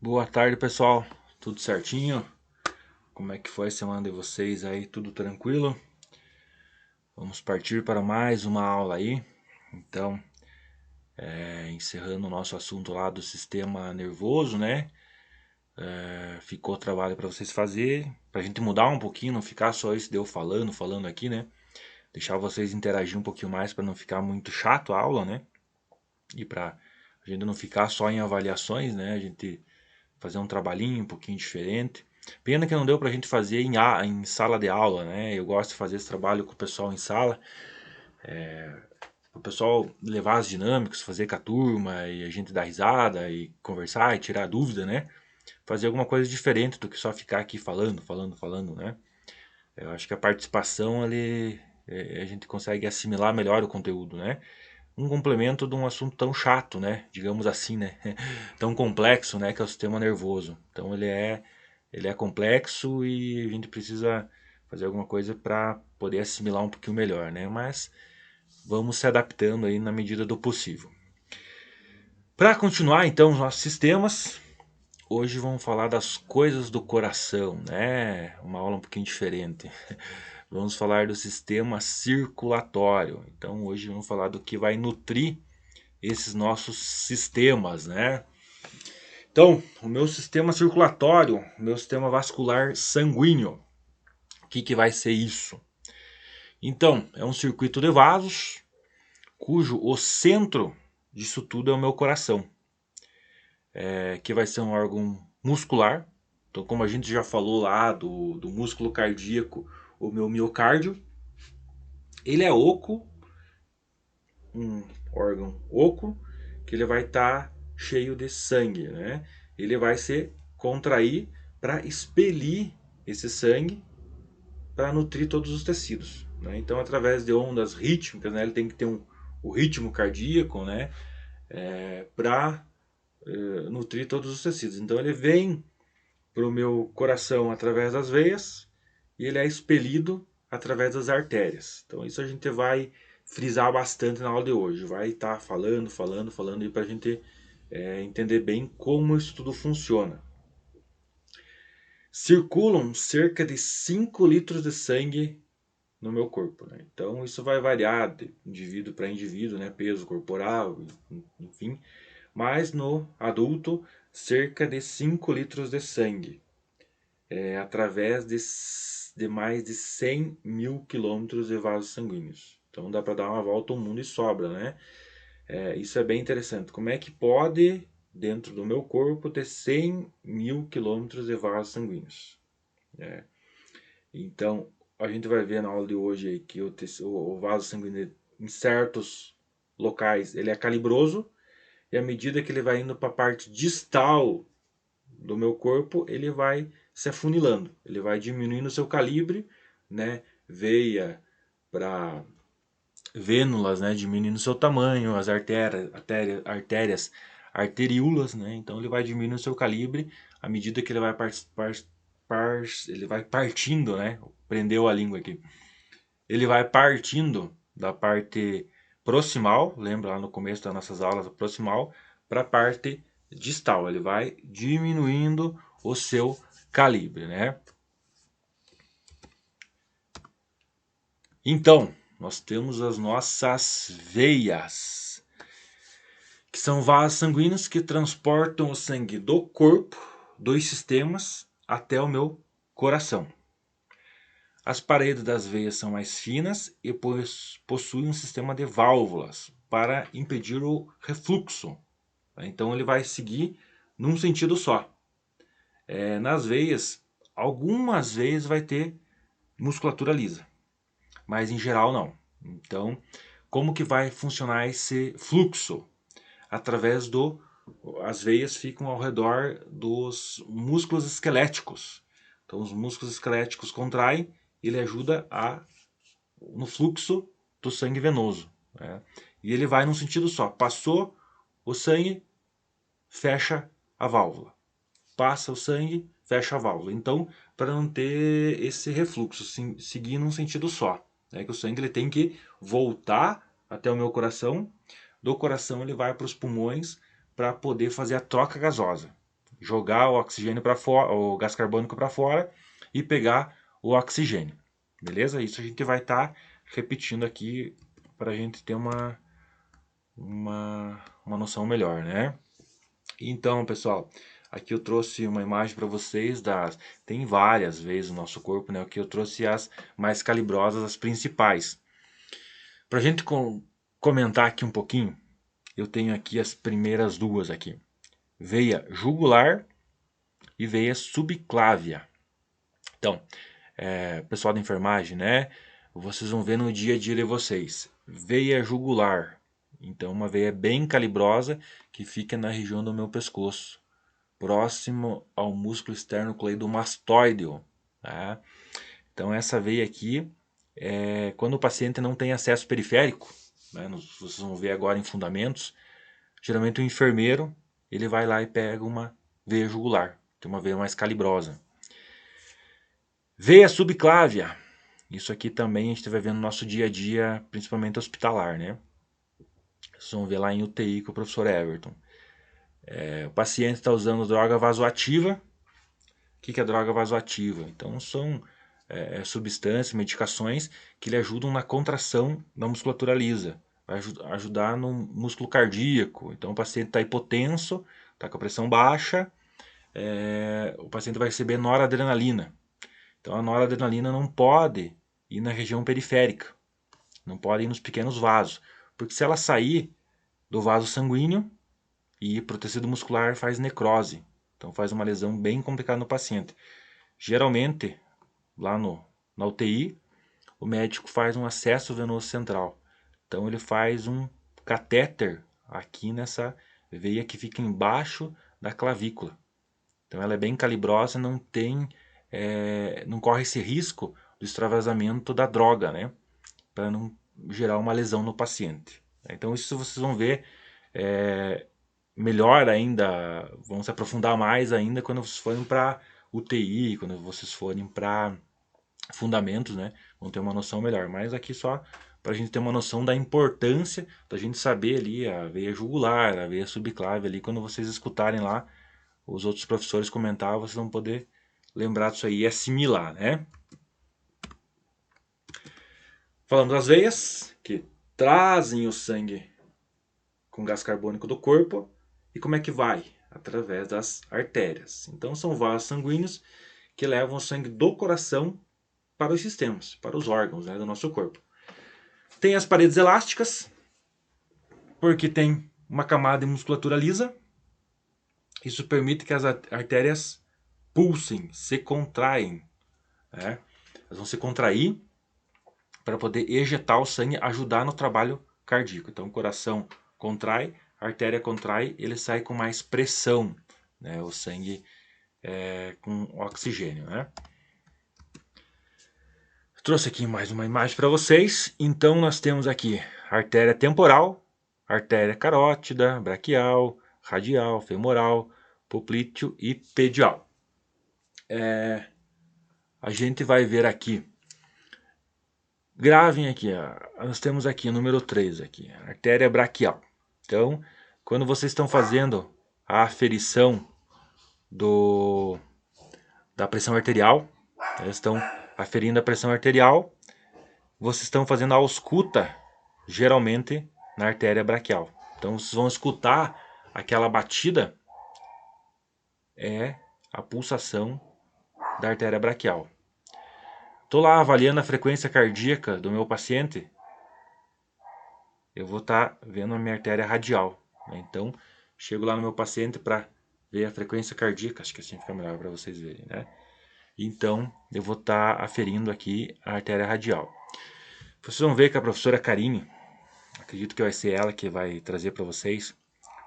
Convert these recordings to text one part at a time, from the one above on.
Boa tarde, pessoal. Tudo certinho? Como é que foi a semana de vocês aí? Tudo tranquilo? Vamos partir para mais uma aula aí. Então, encerrando o nosso assunto lá do sistema nervoso, né? Ficou trabalho para vocês fazerem, para a gente mudar um pouquinho, não ficar só isso de eu falando aqui, né? Deixar vocês interagir um pouquinho mais para não ficar muito chato a aula, né? E para a gente não ficar só em avaliações, né? A gente fazer um trabalhinho um pouquinho diferente. Pena que não deu pra gente fazer em sala de aula, né? Eu gosto de fazer esse trabalho com o pessoal em sala, o pessoal levar as dinâmicas, fazer com a turma e a gente dar risada e conversar e tirar dúvida, né? Fazer alguma coisa diferente do que só ficar aqui falando, né? Eu acho que a participação ali a gente consegue assimilar melhor o conteúdo, né? Um complemento de um assunto tão chato, né? Digamos assim, né? Tão complexo, né? Que é o sistema nervoso. Então ele é complexo e a gente precisa fazer alguma coisa para poder assimilar um pouquinho melhor, né? Mas vamos se adaptando aí na medida do possível. Para continuar então os nossos sistemas, hoje vamos falar das coisas do coração, né? Uma aula um pouquinho diferente. Vamos falar do sistema circulatório. Então hoje vamos falar do que vai nutrir esses nossos sistemas, né? Então, o meu sistema circulatório, o meu sistema vascular sanguíneo, o que vai ser isso? Então, é um circuito de vasos, cujo o centro disso tudo é o meu coração, que vai ser um órgão muscular. Então, como a gente já falou lá do músculo cardíaco, o meu miocárdio, ele é oco, um órgão oco, que ele vai estar cheio de sangue, né? Ele vai se contrair para expelir esse sangue para nutrir todos os tecidos, né? Então, através de ondas rítmicas, né? Ele tem que ter o ritmo cardíaco, né? Para nutrir todos os tecidos. Então, ele vem para o meu coração através das veias e ele é expelido através das artérias. Então isso a gente vai frisar bastante na aula de hoje. Vai estar falando e para a gente entender bem como isso tudo funciona. Circulam cerca de 5 litros de sangue no meu corpo, né? Então isso vai variar de indivíduo para indivíduo, né? Peso corporal, enfim. Mas no adulto, cerca de 5 litros de sangue através de mais de 100 mil quilômetros de vasos sanguíneos. Então dá para dar uma volta ao mundo e sobra, né? Isso é bem interessante. Como é que pode, dentro do meu corpo, ter 100 mil quilômetros de vasos sanguíneos? Então, a gente vai ver na aula de hoje aí que o vaso sanguíneo, em certos locais, ele é calibroso, e à medida que ele vai indo para a parte distal do meu corpo, ele vai se afunilando, ele vai diminuindo o seu calibre, né? Veia para vênulas, né? Diminuindo o seu tamanho, as artérias, arteríolas, né? Então ele vai diminuindo o seu calibre à medida que ele vai ele vai partindo, né? Prendeu a língua aqui. Ele vai partindo da parte proximal, lembra lá no começo das nossas aulas, proximal, para a parte distal. Ele vai diminuindo o seu calibre, né? Então, nós temos as nossas veias, que são vasos sanguíneos que transportam o sangue do corpo, dos sistemas, até o meu coração. As paredes das veias são mais finas e possuem um sistema de válvulas para impedir o refluxo. Então ele vai seguir num sentido só. Nas veias, algumas veias vai ter musculatura lisa, mas em geral não. Então, como que vai funcionar esse fluxo? Através do... As veias ficam ao redor dos músculos esqueléticos. Então os músculos esqueléticos contraem e ele ajuda no fluxo do sangue venoso, né? E ele vai num sentido só. Passou o sangue, fecha a válvula. Passa o sangue, fecha a válvula. Então, para não ter esse refluxo, seguir num sentido só, né? Que o sangue ele tem que voltar até o meu coração, do coração ele vai para os pulmões para poder fazer a troca gasosa. jogar o oxigênio para fora, o gás carbônico para fora e pegar o oxigênio. Beleza? Isso a gente vai estar repetindo aqui para a gente ter uma noção melhor, né? Então, pessoal, aqui eu trouxe uma imagem para vocês tem várias vezes no nosso corpo, né? Aqui eu trouxe as mais calibrosas, as principais. Para a gente comentar aqui um pouquinho, eu tenho aqui as primeiras duas aqui: veia jugular e veia subclávia. Então, pessoal da enfermagem, né? Vocês vão ver no dia a dia de vocês. Veia jugular. Então, uma veia bem calibrosa que fica na região do meu pescoço, próximo ao músculo externo cleidomastoideo. Tá? Então, essa veia aqui, quando o paciente não tem acesso periférico, né, vocês vão ver agora em fundamentos, geralmente o enfermeiro ele vai lá e pega uma veia jugular, que é uma veia mais calibrosa. Veia subclávia. Isso aqui também a gente vai ver no nosso dia a dia, principalmente hospitalar, né? Vocês vão ver lá em UTI com o professor Everton. O paciente está usando droga vasoativa. O que é droga vasoativa? Então são substâncias, medicações que lhe ajudam na contração da musculatura lisa. Vai ajudar no músculo cardíaco. Então o paciente está hipotenso, está com a pressão baixa, o paciente vai receber noradrenalina. Então a noradrenalina não pode ir na região periférica, não pode ir nos pequenos vasos, porque se ela sair do vaso sanguíneo e ir para o tecido muscular faz necrose, então faz uma lesão bem complicada no paciente. Geralmente, lá na UTI, o médico faz um acesso venoso central, então ele faz um catéter aqui nessa veia que fica embaixo da clavícula. Então ela é bem calibrosa, não corre esse risco do extravasamento da droga, né? Para não gerar uma lesão no paciente. Então isso vocês vão ver melhor ainda, vão se aprofundar mais ainda quando vocês forem para UTI, quando vocês forem para fundamentos, né? Vão ter uma noção melhor. Mas aqui só para a gente ter uma noção da importância da gente saber ali a veia jugular, a veia subclávia ali, quando vocês escutarem lá os outros professores comentar, vocês vão poder lembrar disso aí e assimilar, né? Falamos das veias, que trazem o sangue com gás carbônico do corpo. E como é que vai? Através das artérias. Então são vasos sanguíneos que levam o sangue do coração para os sistemas, para os órgãos, né, do nosso corpo. Tem as paredes elásticas, porque tem uma camada de musculatura lisa. Isso permite que as artérias pulsem, se contraem. Né? Elas vão se contrair para poder ejetar o sangue, ajudar no trabalho cardíaco. Então o coração contrai, a artéria contrai, ele sai com mais pressão, né? O sangue com oxigênio. Né? Trouxe aqui mais uma imagem para vocês. Então nós temos aqui a artéria temporal, artéria carótida, braquial, radial, femoral, poplíteo e pedial. A gente vai ver aqui. Gravem aqui, nós temos aqui o número 3, aqui, artéria braquial. Então, quando vocês estão fazendo a aferição da pressão arterial, eles estão aferindo a pressão arterial, vocês estão fazendo a ausculta, geralmente, na artéria braquial. Então, vocês vão escutar aquela batida, é a pulsação da artéria braquial. Estou lá avaliando a frequência cardíaca do meu paciente, eu vou estar vendo a minha artéria radial. Né? Então, chego lá no meu paciente para ver a frequência cardíaca, acho que assim fica melhor para vocês verem. Né? Então, eu vou estar aferindo aqui a artéria radial. Vocês vão ver que a professora Karine, acredito que vai ser ela que vai trazer para vocês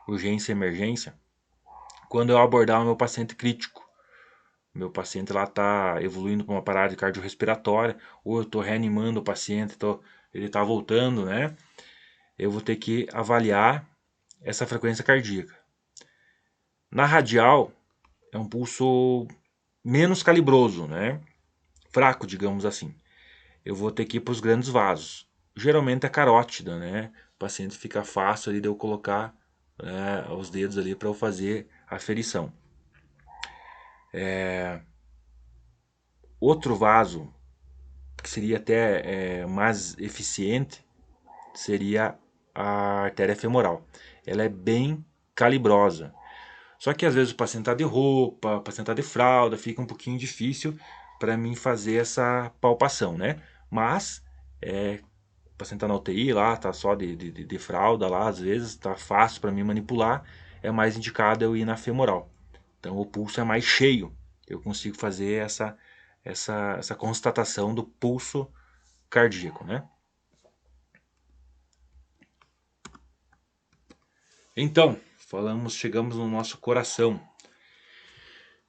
urgência e emergência, quando eu abordar o meu paciente crítico. Meu paciente lá está evoluindo para uma parada cardiorrespiratória, ou eu estou reanimando o paciente, ele está voltando, né? Eu vou ter que avaliar essa frequência cardíaca. Na radial, é um pulso menos calibroso, né? Fraco, digamos assim. Eu vou ter que ir para os grandes vasos. Geralmente é carótida, né? O paciente fica fácil ali de eu colocar os dedos ali para eu fazer a aferição. Outro vaso que seria até mais eficiente seria a artéria femoral. Ela é bem calibrosa. Só que às vezes para sentar de roupa, para sentar de fralda, fica um pouquinho difícil para mim fazer essa palpação, né? Mas para sentar na UTI lá, tá só de fralda lá, às vezes tá fácil para mim manipular, é mais indicado eu ir na femoral. Então o pulso é mais cheio, eu consigo fazer essa constatação do pulso cardíaco, né? Então, chegamos no nosso coração.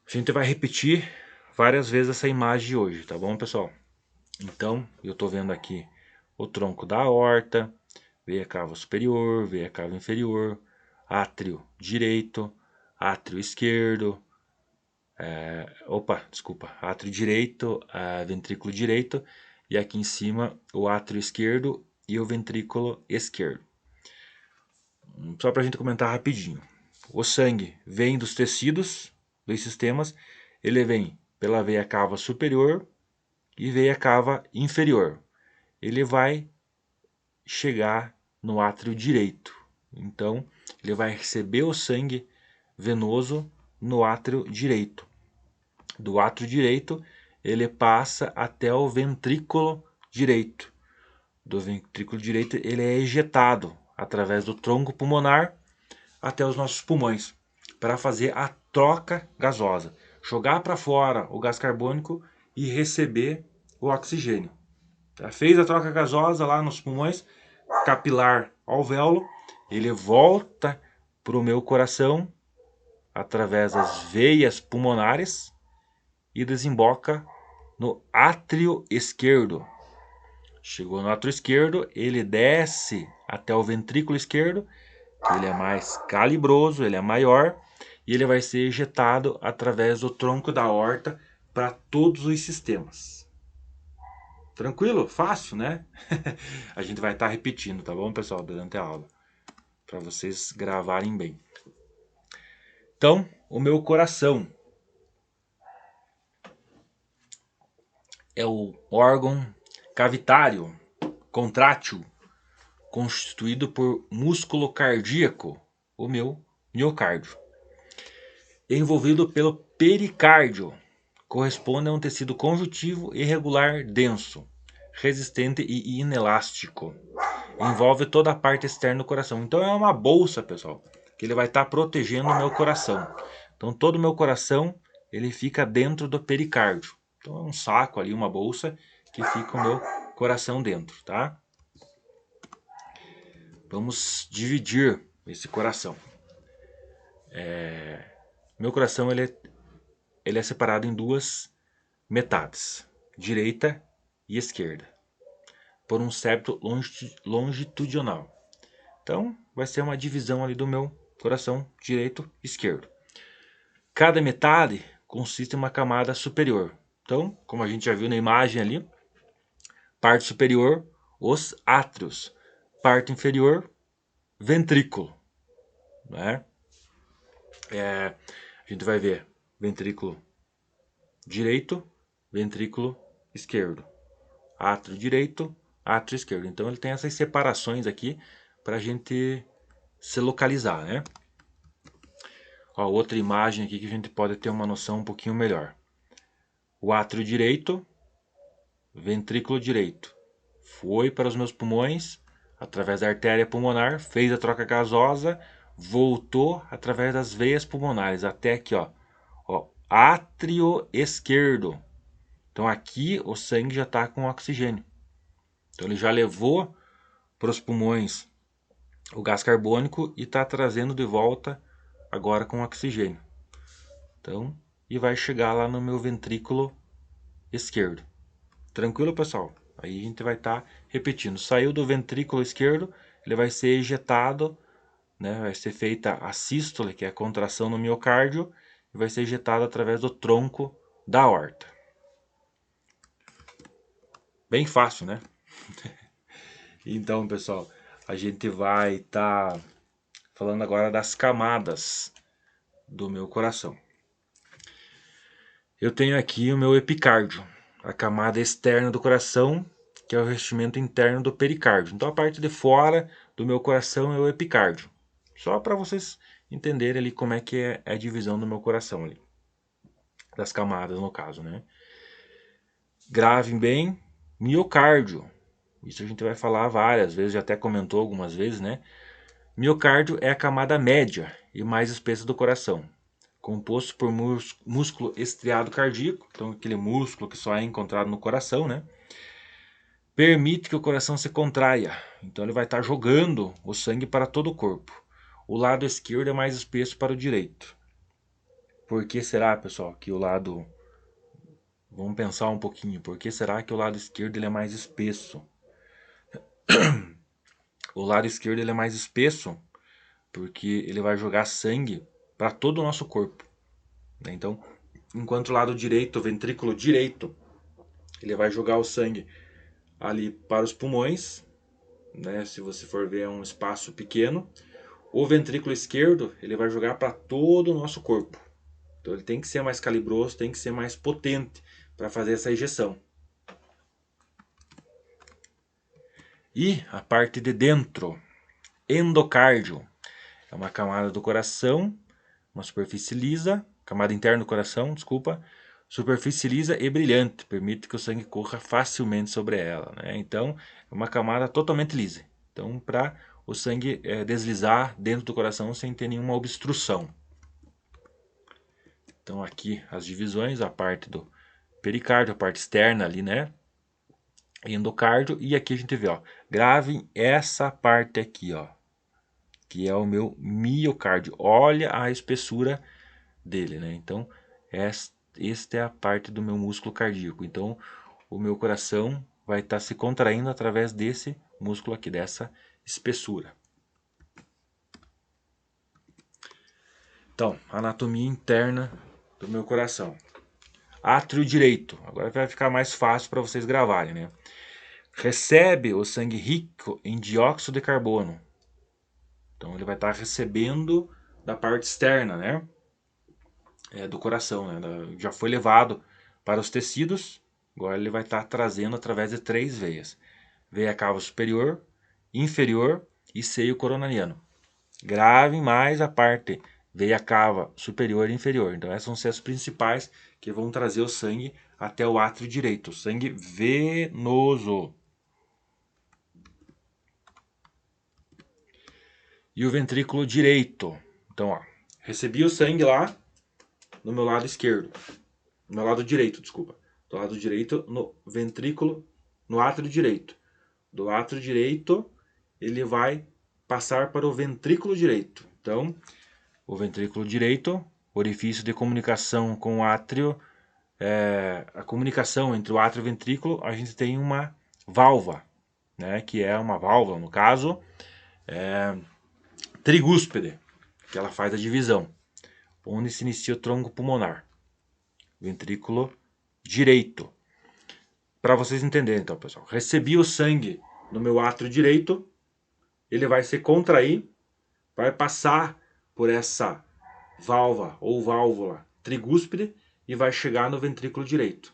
A gente vai repetir várias vezes essa imagem hoje, tá bom, pessoal? Então, eu tô vendo aqui o tronco da aorta, veia cava superior, veia cava inferior, átrio direito, átrio esquerdo, átrio direito, ventrículo direito, e aqui em cima o átrio esquerdo e o ventrículo esquerdo. Só para a gente comentar rapidinho. O sangue vem dos tecidos, dos sistemas, ele vem pela veia cava superior e veia cava inferior. Ele vai chegar no átrio direito. Então, ele vai receber o sangue venoso no átrio direito. Do átrio direito, ele passa até o ventrículo direito. Do ventrículo direito, ele é ejetado através do tronco pulmonar até os nossos pulmões para fazer a troca gasosa, jogar para fora o gás carbônico e receber o oxigênio. Fez a troca gasosa lá nos pulmões, capilar alvéolo, ele volta para o meu coração através das veias pulmonares e desemboca no átrio esquerdo. Chegou no átrio esquerdo, ele desce até o ventrículo esquerdo, que ele é mais calibroso, ele é maior, e ele vai ser ejetado através do tronco da aorta para todos os sistemas. Tranquilo? Fácil, né? A gente vai estar repetindo, tá bom, pessoal, durante a aula, para vocês gravarem bem. Então, o meu coração é o órgão cavitário, contrátil, constituído por músculo cardíaco, o meu miocárdio, envolvido pelo pericárdio. Corresponde a um tecido conjuntivo irregular denso, resistente e inelástico. Envolve toda a parte externa do coração. Então é uma bolsa, pessoal, que ele vai estar protegendo o meu coração. Então todo o meu coração ele fica dentro do pericárdio. Então é um saco ali, uma bolsa que fica o meu coração dentro, tá? Vamos dividir esse coração. Meu coração ele é separado em duas metades, direita e esquerda, por um septo longitudinal. Então, vai ser uma divisão ali do meu coração direito e esquerdo. Cada metade consiste em uma camada superior. Então, como a gente já viu na imagem ali, parte superior, os átrios, parte inferior, ventrículo, né? A gente vai ver ventrículo direito, ventrículo esquerdo, átrio direito, átrio esquerdo. Então ele tem essas separações aqui para a gente se localizar, né? Ó, outra imagem aqui que a gente pode ter uma noção um pouquinho melhor. O átrio direito, ventrículo direito, foi para os meus pulmões através da artéria pulmonar, fez a troca gasosa, voltou através das veias pulmonares até aqui, ó, átrio esquerdo. Então aqui o sangue já está com oxigênio. Então ele já levou para os pulmões o gás carbônico e está trazendo de volta agora com oxigênio. Então, e vai chegar lá no meu ventrículo esquerdo. Tranquilo, pessoal? Aí a gente vai estar repetindo. Saiu do ventrículo esquerdo, ele vai ser ejetado, né? Vai ser feita a sístole, que é a contração no miocárdio, e vai ser ejetado através do tronco da aorta. Bem fácil, né? Então, pessoal, a gente vai estar falando agora das camadas do meu coração. Eu tenho aqui o meu epicárdio, a camada externa do coração, que é o revestimento interno do pericárdio. Então a parte de fora do meu coração é o epicárdio. Só para vocês entenderem ali como é que é a divisão do meu coração ali. Das camadas no caso, né? Gravem bem, miocárdio. Isso a gente vai falar várias vezes, já até comentou algumas vezes, né? Miocárdio é a camada média e mais espessa do coração, composto por músculo estriado cardíaco, então aquele músculo que só é encontrado no coração, né? Permite que o coração se contraia, então ele vai estar jogando o sangue para todo o corpo. O lado esquerdo é mais espesso para o direito. Por que será, pessoal, que o lado... Vamos pensar um pouquinho, por que será que o lado esquerdo ele é mais espesso? O lado esquerdo ele é mais espesso porque ele vai jogar sangue para todo o nosso corpo, né? Então, enquanto o lado direito, o ventrículo direito, ele vai jogar o sangue ali para os pulmões, né? Se você for ver é um espaço pequeno. O ventrículo esquerdo ele vai jogar para todo o nosso corpo. Então ele tem que ser mais calibroso, tem que ser mais potente para fazer essa injeção. E a parte de dentro, endocárdio, é uma camada do coração, uma superfície lisa, camada interna do coração, desculpa, superfície lisa e brilhante, permite que o sangue corra facilmente sobre ela, né? Então, é uma camada totalmente lisa. Então, para o sangue deslizar dentro do coração sem ter nenhuma obstrução. Então, aqui as divisões, a parte do pericárdio, a parte externa ali, né? Endocárdio, e aqui a gente vê, ó, gravem essa parte aqui, ó, que é o meu miocárdio. Olha a espessura dele, né? Então, esta é a parte do meu músculo cardíaco. Então, o meu coração vai estar se contraindo através desse músculo aqui, dessa espessura. Então, anatomia interna do meu coração. Átrio direito. Agora vai ficar mais fácil para vocês gravarem, né? Recebe o sangue rico em dióxido de carbono. Então, ele vai estar recebendo da parte externa, né? Do coração, né? Já foi levado para os tecidos, agora ele vai estar trazendo através de 3 veias: veia cava superior, inferior e seio coronariano. Gravem mais a parte veia cava superior e inferior. Então essas vão ser as principais que vão trazer o sangue até o átrio direito, sangue venoso. E o ventrículo direito. Então, ó, recebi o sangue lá no meu lado esquerdo. No meu lado direito, desculpa. Do lado direito, no ventrículo, no átrio direito. Do átrio direito, ele vai passar para o ventrículo direito. Então, o ventrículo direito, orifício de comunicação com o átrio, a comunicação entre o átrio e o ventrículo, a gente tem uma válvula, né, que é uma válvula, no caso, trigúspide, que ela faz a divisão, onde se inicia o tronco pulmonar. Ventrículo direito. Para vocês entenderem, então, pessoal. Recebi o sangue no meu átrio direito, ele vai se contrair, vai passar por essa válvula ou válvula trigúspide e vai chegar no ventrículo direito.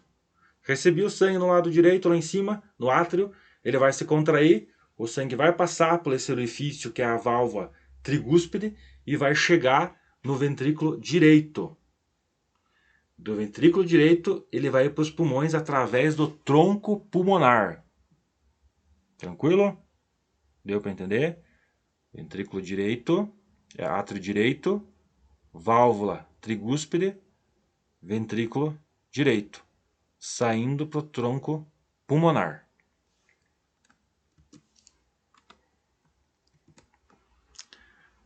Recebi o sangue no lado direito, lá em cima, no átrio, ele vai se contrair, o sangue vai passar por esse orifício que é a válvula trigúspide e vai chegar no ventrículo direito. Do ventrículo direito, ele vai para os pulmões através do tronco pulmonar. Tranquilo? Deu para entender? Ventrículo direito, átrio direito, válvula trigúspide, ventrículo direito, saindo para o tronco pulmonar.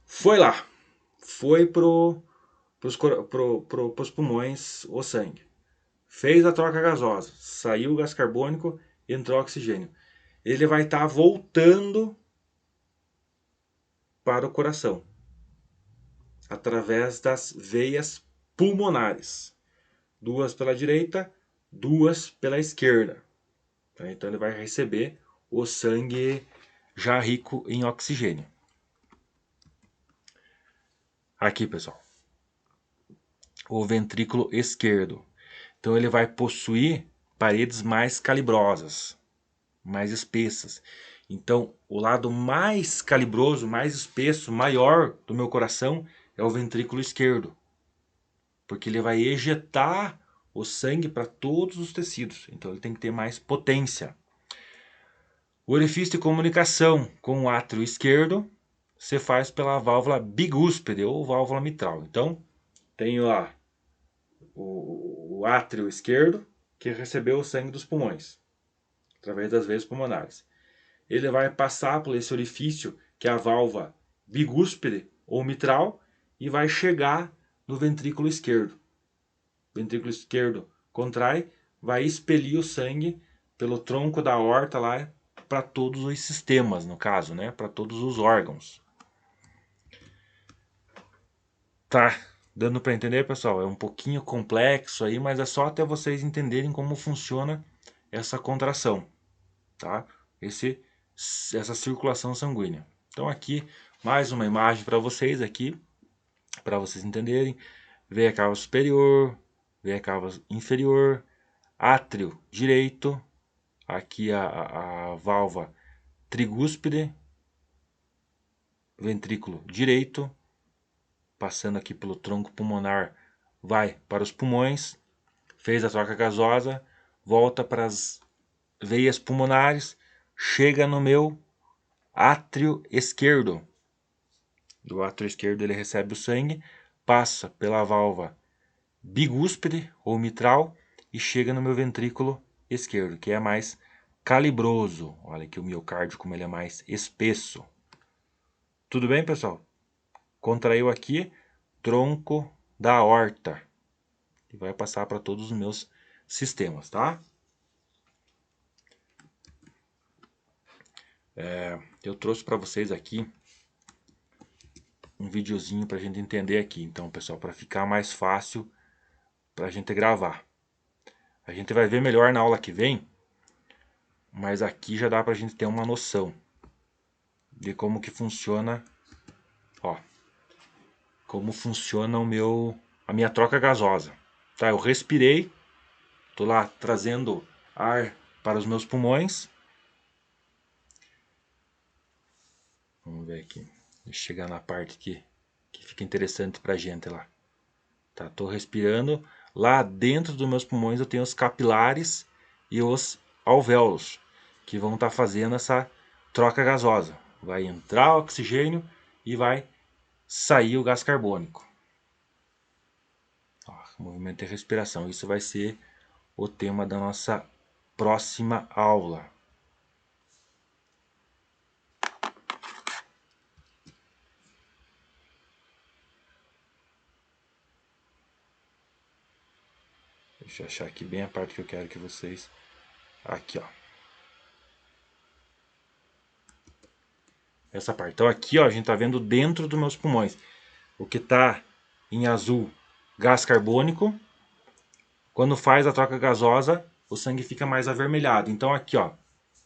Foi lá, foi pros pulmões o sangue. Fez a troca gasosa, saiu o gás carbônico, entrou oxigênio. Ele vai estar voltando para o coração, através das veias pulmonares. 2 pela direita, 2 pela esquerda. Então ele vai receber o sangue já rico em oxigênio. Aqui, pessoal, o ventrículo esquerdo. Então ele vai possuir paredes mais calibrosas, mais espessas. Então o lado mais calibroso, mais espesso, maior do meu coração é o ventrículo esquerdo. Porque ele vai ejetar o sangue para todos os tecidos. Então ele tem que ter mais potência. O orifício de comunicação com o átrio esquerdo você faz pela válvula bigúspide ou válvula mitral. Então, tenho lá o átrio esquerdo que recebeu o sangue dos pulmões, através das veias pulmonares. Ele vai passar por esse orifício, que é a válvula bigúspide ou mitral, e vai chegar no ventrículo esquerdo. O ventrículo esquerdo contrai, vai expelir o sangue pelo tronco da aorta lá para todos os sistemas, no caso, né? Para todos os órgãos. Tá dando para entender, pessoal? É um pouquinho complexo aí, mas é só até vocês entenderem como funciona essa contração, tá? Essa circulação sanguínea. Então aqui mais uma imagem para vocês aqui, para vocês entenderem. Veia cava superior, veia cava inferior, átrio direito, aqui a válvula trigúspide, ventrículo direito, passando aqui pelo tronco pulmonar, vai para os pulmões, fez a troca gasosa, volta para as veias pulmonares, chega no meu átrio esquerdo. Do átrio esquerdo ele recebe o sangue, passa pela válvula bigúspide ou mitral e chega no meu ventrículo esquerdo, que é mais calibroso. Olha aqui o miocárdio como ele é mais espesso. Tudo bem, pessoal? Contraiu aqui, tronco da aorta. E vai passar para todos os meus sistemas, tá? Eu trouxe para vocês aqui um videozinho para a gente entender aqui. Então, pessoal, para ficar mais fácil para a gente gravar. A gente vai ver melhor na aula que vem, mas aqui já dá para a gente ter uma noção de como que funciona, ó, como funciona a minha troca gasosa. Tá, eu respirei, tô lá trazendo ar para os meus pulmões. Vamos ver aqui, deixa eu chegar na parte que fica interessante para a gente lá. Tá, tô respirando, lá dentro dos meus pulmões eu tenho os capilares e os alvéolos, que vão estar fazendo essa troca gasosa. Vai entrar o oxigênio e vai sair o gás carbônico. Ó, movimento de respiração. Isso vai ser o tema da nossa próxima aula. Deixa eu achar aqui bem a parte que eu quero que vocês... Aqui, ó. Essa parte. Então aqui, ó, a gente tá vendo dentro dos meus pulmões. O que tá em azul, gás carbônico. Quando faz a troca gasosa, o sangue fica mais avermelhado. Então aqui, ó,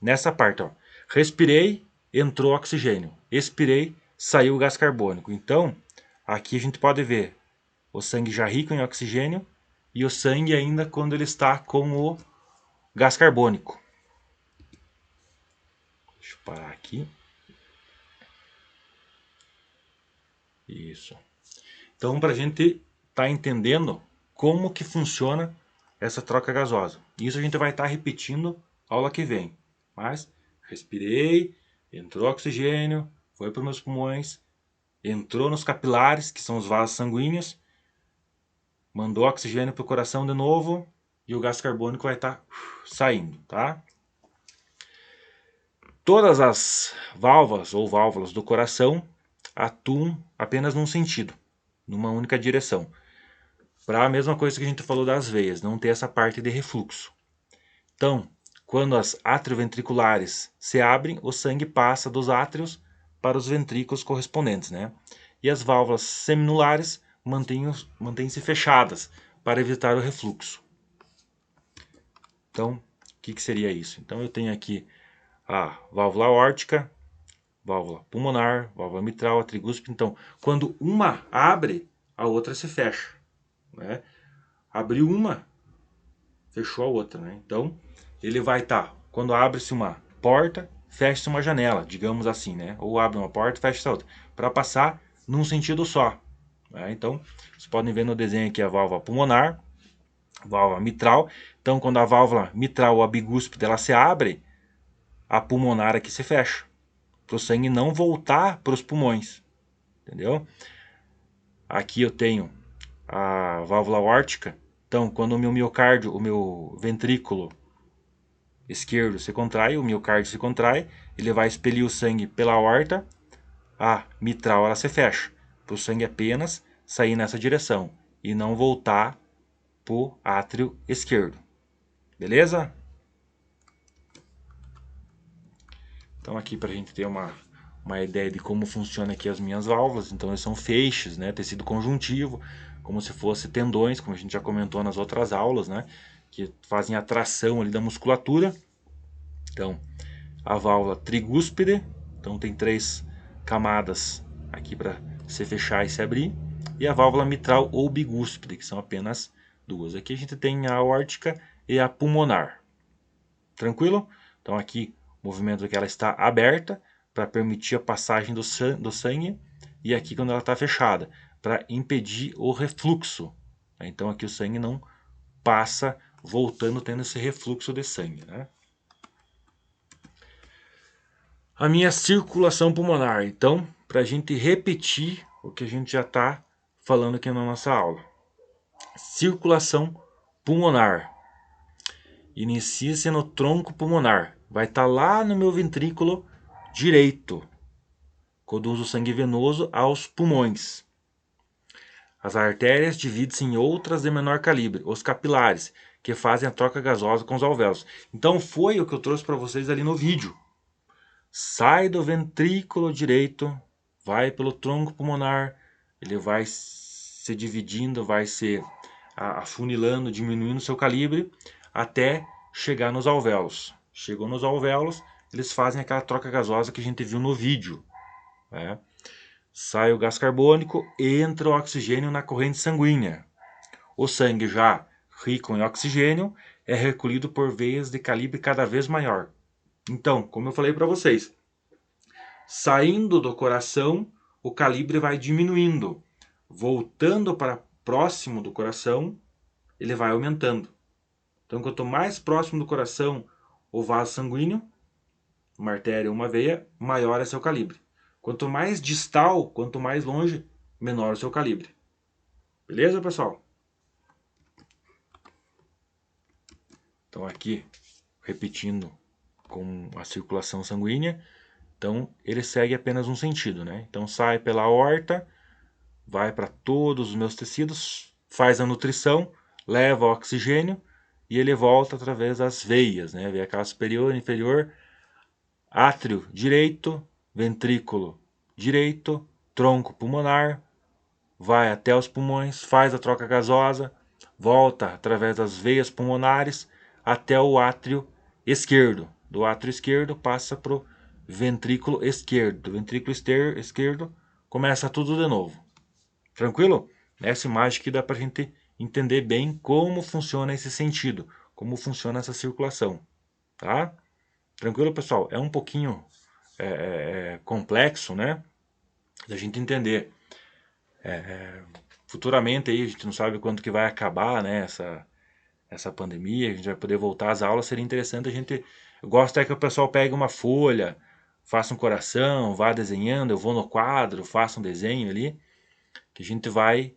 nessa parte, ó, respirei, entrou oxigênio. Expirei, saiu o gás carbônico. Então, aqui a gente pode ver o sangue já rico em oxigênio e o sangue ainda quando ele está com o gás carbônico. Deixa eu parar aqui. Isso. Então, para a gente estar entendendo como que funciona essa troca gasosa. Isso a gente vai estar repetindo aula que vem. Mas respirei, entrou oxigênio, foi para os meus pulmões, entrou nos capilares, que são os vasos sanguíneos, mandou oxigênio para o coração de novo e o gás carbônico vai estar saindo, tá? Todas as válvulas ou válvulas do coração atuam apenas num sentido, numa única direção. Para a mesma coisa que a gente falou das veias, não ter essa parte de refluxo. Então, quando as atrioventriculares se abrem, o sangue passa dos átrios para os ventrículos correspondentes, né? E as válvulas seminulares mantêm-se fechadas para evitar o refluxo. Então, o que seria isso? Então, eu tenho aqui a válvula aórtica, válvula pulmonar, válvula mitral, a trigúspide. Então, quando uma abre, a outra se fecha, né? Abriu uma, fechou a outra, né? Então, ele vai estar, quando abre-se uma porta, fecha-se uma janela, digamos assim, né? Ou abre uma porta, fecha outra, para passar num sentido só. Né? Então, vocês podem ver no desenho aqui a válvula pulmonar, válvula mitral. Então, quando a válvula mitral ou a bigúspide ela se abre, a pulmonar aqui se fecha, para o sangue não voltar para os pulmões, entendeu? Aqui eu tenho a válvula aórtica. Então, quando o meu miocárdio, o meu ventrículo esquerdo se contrai, o miocárdio se contrai, ele vai expelir o sangue pela aorta, a mitral ela se fecha, para o sangue apenas sair nessa direção e não voltar para o átrio esquerdo. Beleza? Então aqui para a gente ter uma ideia de como funciona aqui as minhas válvulas. Então eles são feixes, né? Tecido conjuntivo, como se fosse tendões, como a gente já comentou nas outras aulas, né? Que fazem a tração ali da musculatura. Então a válvula trigúspide, então tem 3 camadas aqui para se fechar e se abrir. E a válvula mitral ou bigúspide, que são apenas 2. Aqui a gente tem a aórtica e a pulmonar. Tranquilo? Então aqui o movimento que ela está aberta para permitir a passagem do sangue, e aqui quando ela está fechada para impedir o refluxo. Então aqui o sangue não passa voltando, tendo esse refluxo de sangue, né? A minha circulação pulmonar. Então, para a gente repetir o que a gente já está falando aqui na nossa aula. Circulação pulmonar. Inicia-se no tronco pulmonar. Vai estar lá no meu ventrículo direito. Conduz o sangue venoso aos pulmões. As artérias dividem-se em outras de menor calibre, os capilares, que fazem a troca gasosa com os alvéolos. Então foi o que eu trouxe para vocês ali no vídeo. Sai do ventrículo direito, vai pelo tronco pulmonar, ele vai se dividindo, vai se afunilando, diminuindo seu calibre, até chegar nos alvéolos. Chegou nos alvéolos, eles fazem aquela troca gasosa que a gente viu no vídeo. Né? Sai o gás carbônico, entra o oxigênio na corrente sanguínea. O sangue já rico em oxigênio é recolhido por veias de calibre cada vez maior. Então, como eu falei para vocês, saindo do coração, o calibre vai diminuindo. Voltando para próximo do coração, ele vai aumentando. Então, quanto mais próximo do coração o vaso sanguíneo, uma artéria ou uma veia, maior é seu calibre. Quanto mais distal, quanto mais longe, menor o seu calibre. Beleza, pessoal? Então aqui, repetindo com a circulação sanguínea, então ele segue apenas um sentido, né? Então sai pela aorta, vai para todos os meus tecidos, faz a nutrição, leva oxigênio e ele volta através das veias, né? Veia cava superior, inferior, átrio direito, ventrículo direito, tronco pulmonar, vai até os pulmões, faz a troca gasosa, volta através das veias pulmonares até o átrio esquerdo. Do átrio esquerdo passa para o ventrículo esquerdo. Do ventrículo esquerdo começa tudo de novo. Tranquilo? Essa imagem aqui dá para a gente entender bem como funciona esse sentido, como funciona essa circulação. Tá? Tranquilo, pessoal? É um pouquinho complexo, né? Da gente entender. Futuramente aí a gente não sabe quando que vai acabar, né, essa pandemia, a gente vai poder voltar às aulas, seria interessante a gente, eu gosto é que o pessoal pegue uma folha, faça um coração, vá desenhando, eu vou no quadro, faça um desenho ali, que a gente vai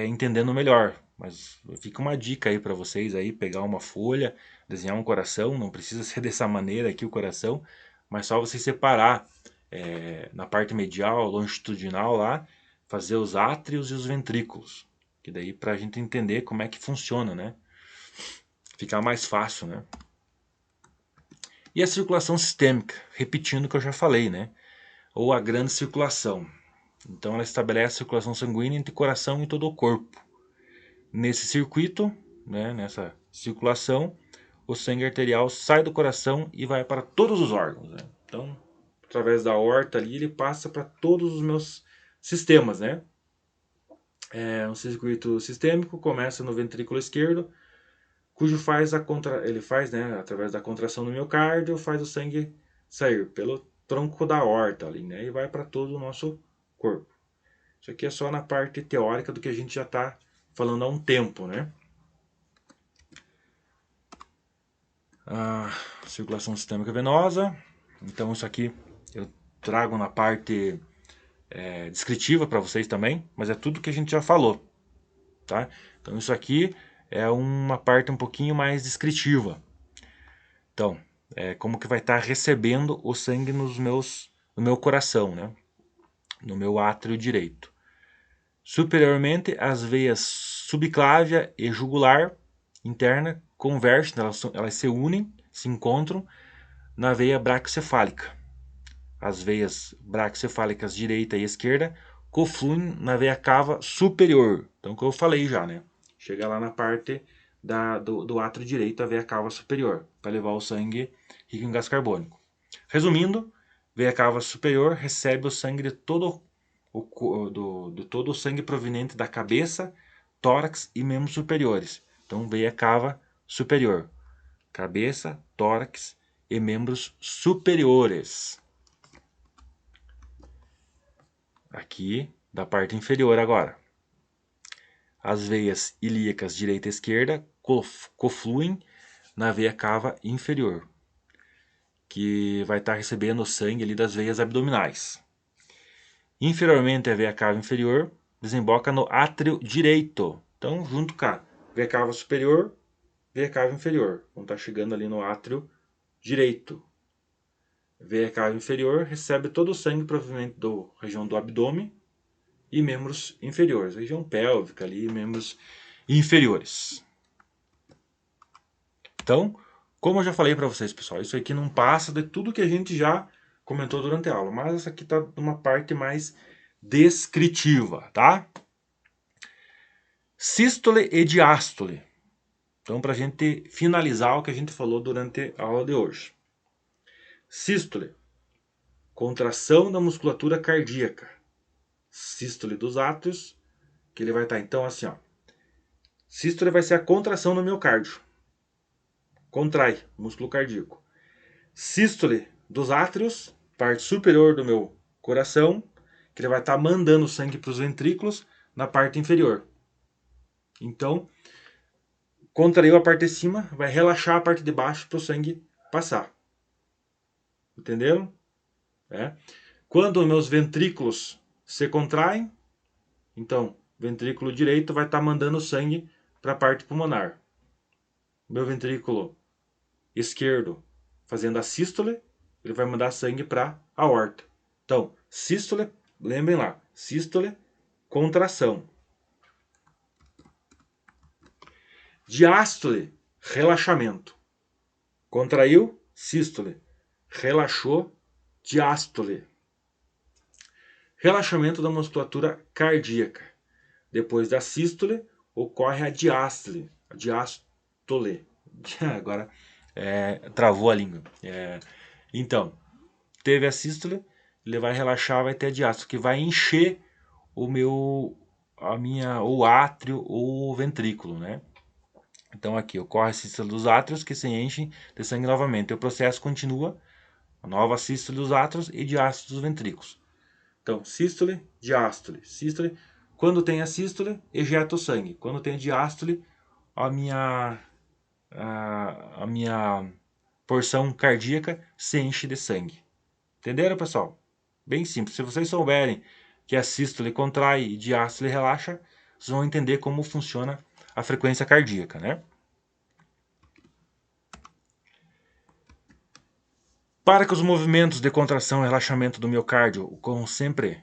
entendendo melhor. Mas fica uma dica aí para vocês aí, pegar uma folha, desenhar um coração, não precisa ser dessa maneira aqui o coração, mas só você separar na parte medial, longitudinal lá, fazer os átrios e os ventrículos, que daí para a gente entender como é que funciona, né? Ficar mais fácil, né? E a circulação sistêmica, repetindo o que eu já falei, né? Ou a grande circulação. Então ela estabelece a circulação sanguínea entre o coração e todo o corpo. Nesse circuito, né, nessa circulação, o sangue arterial sai do coração e vai para todos os órgãos. Né? Então, através da aorta ali, ele passa para todos os meus sistemas, né? Um circuito sistêmico começa no ventrículo esquerdo, cujo ele faz, né, através da contração do miocárdio, faz o sangue sair pelo tronco da aorta ali, né, e vai para todo o nosso corpo. Isso aqui é só na parte teórica do que a gente já está falando há um tempo, né? A circulação sistêmica venosa. Então isso aqui eu trago na parte descritiva para vocês também, mas é tudo que a gente já falou, tá? Então isso aqui é uma parte um pouquinho mais descritiva. Então, como que vai estar recebendo o sangue no meu coração, né? No meu átrio direito. Superiormente, as veias subclávia e jugular interna convergem, elas se unem, se encontram na veia braquiocefálica. As veias braquiocefálicas direita e esquerda confluem na veia cava superior. Então, o que eu falei já, né? Chega lá na parte do átrio direito, a veia cava superior, para levar o sangue rico em gás carbônico. Resumindo, veia cava superior recebe o sangue de todo todo o sangue proveniente da cabeça, tórax e membros superiores. Então, veia cava superior. Cabeça, tórax e membros superiores. Aqui, da parte inferior agora. As veias ilíacas direita e esquerda confluem na veia cava inferior, que vai estar recebendo o sangue ali das veias abdominais. Inferiormente, a veia cava inferior desemboca no átrio direito. Então, junto cá, veia cava superior, veia cava inferior. Vão estar chegando ali no átrio direito. Veia cava inferior recebe todo o sangue proveniente da região do abdômen e membros inferiores, região pélvica ali, membros inferiores. Então, como eu já falei para vocês, pessoal, isso aqui não passa de tudo que a gente já comentou durante a aula, mas essa aqui está numa parte mais descritiva, tá? Sístole e diástole. Então, para a gente finalizar o que a gente falou durante a aula de hoje. Sístole, contração da musculatura cardíaca. Sístole dos átrios, que ele vai estar então assim, ó. Sístole vai ser a contração do miocárdio. Contrai o músculo cardíaco. Sístole dos átrios, parte superior do meu coração, que ele vai estar mandando sangue para os ventrículos na parte inferior. Então, contraiu a parte de cima, vai relaxar a parte de baixo para o sangue passar. Entenderam? Quando os meus ventrículos se contraem, então, ventrículo direito vai estar mandando sangue para a parte pulmonar. Meu ventrículo esquerdo fazendo a sístole, ele vai mandar sangue para a aorta. Então, sístole, lembrem lá, sístole, contração. Diástole, relaxamento. Contraiu, sístole. Relaxou, diástole. Relaxamento da musculatura cardíaca. Depois da sístole, ocorre a diástole. A diástole. Agora travou a língua. Então, teve a sístole, ele vai relaxar, vai ter a diástole, que vai encher o átrio ou o ventrículo, né? Então aqui ocorre a sístole dos átrios que se enchem de sangue novamente. O processo continua, a nova sístole dos átrios e diástole dos ventrículos. Então, sístole, diástole, sístole. Quando tem a sístole, ejeta o sangue. Quando tem a diástole, a minha porção cardíaca se enche de sangue. Entenderam, pessoal? Bem simples. Se vocês souberem que a sístole contrai e diástole relaxa, vocês vão entender como funciona a frequência cardíaca, né? Para que os movimentos de contração e relaxamento do miocárdio ocorram sempre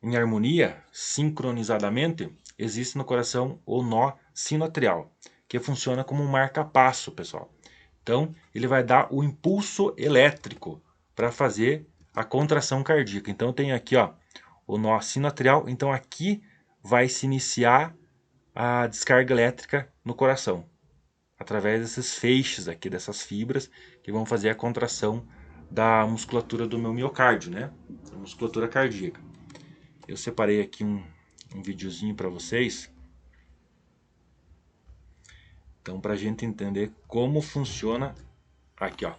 em harmonia, sincronizadamente, existe no coração o nó sinoatrial, que funciona como um marca-passo, pessoal. Então, ele vai dar o impulso elétrico para fazer a contração cardíaca. Então, tem aqui, ó, o nó sinoatrial. Então, aqui vai se iniciar a descarga elétrica no coração, através desses feixes aqui, dessas fibras, que vão fazer a contração da musculatura do meu miocárdio, né? A musculatura cardíaca. Eu separei aqui um videozinho para vocês. Então, para a gente entender como funciona aqui, ó.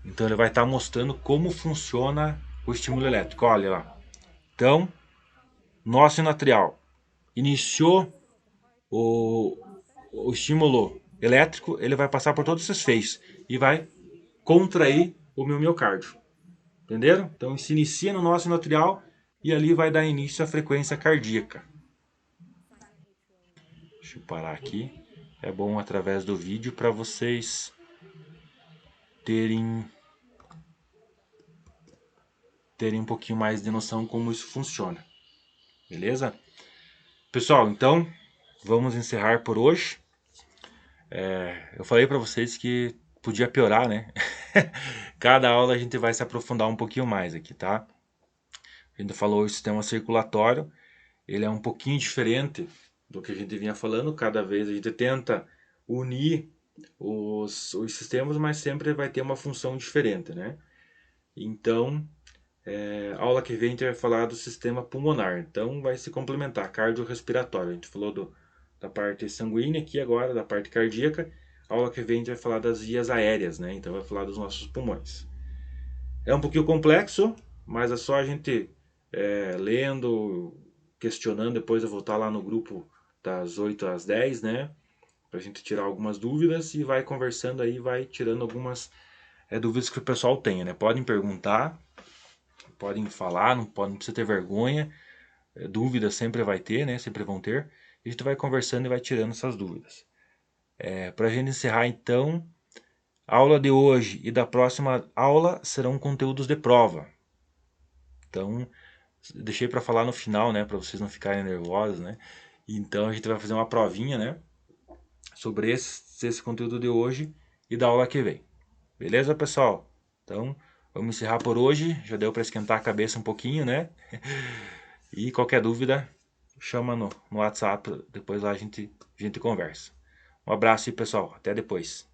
Então, ele vai estar mostrando como funciona o estímulo elétrico. Olha lá. Então, nó sinoatrial iniciou o estímulo elétrico, ele vai passar por todos esses feixes e vai contrair o meu miocárdio. Entenderam? Então, se inicia no nó sinoatrial e ali vai dar início à frequência cardíaca. Deixa eu parar aqui. É bom através do vídeo para vocês terem um pouquinho mais de noção como isso funciona. Beleza? Pessoal, então vamos encerrar por hoje. Eu falei para vocês que podia piorar, né? Cada aula a gente vai se aprofundar um pouquinho mais aqui, tá? A gente falou o sistema circulatório, ele é um pouquinho diferente do que a gente vinha falando. Cada vez a gente tenta unir os sistemas, mas sempre vai ter uma função diferente, né? Então, a aula que vem a gente vai falar do sistema pulmonar. Então, vai se complementar, cardiorrespiratório. A gente falou da parte sanguínea aqui agora, da parte cardíaca. A aula que vem a gente vai falar das vias aéreas, né? Então, vai falar dos nossos pulmões. É um pouquinho complexo, mas é só a gente lendo, questionando. Depois eu vou estar lá no grupo das 8 às 10, né? Pra gente tirar algumas dúvidas e vai conversando aí, vai tirando algumas dúvidas que o pessoal tenha, né? Podem perguntar, podem falar, não precisa ter vergonha. Dúvidas sempre vai ter, né? Sempre vão ter. E a gente vai conversando e vai tirando essas dúvidas. Pra gente encerrar então, a aula de hoje e da próxima aula serão conteúdos de prova. Então, deixei para falar no final, né, para vocês não ficarem nervosos, né? Então a gente vai fazer uma provinha, né, sobre esse conteúdo de hoje e da aula que vem. Beleza, pessoal? Então, vamos encerrar por hoje. Já deu para esquentar a cabeça um pouquinho, né? E qualquer dúvida, chama no WhatsApp, depois lá a gente conversa. Um abraço aí, pessoal. Até depois.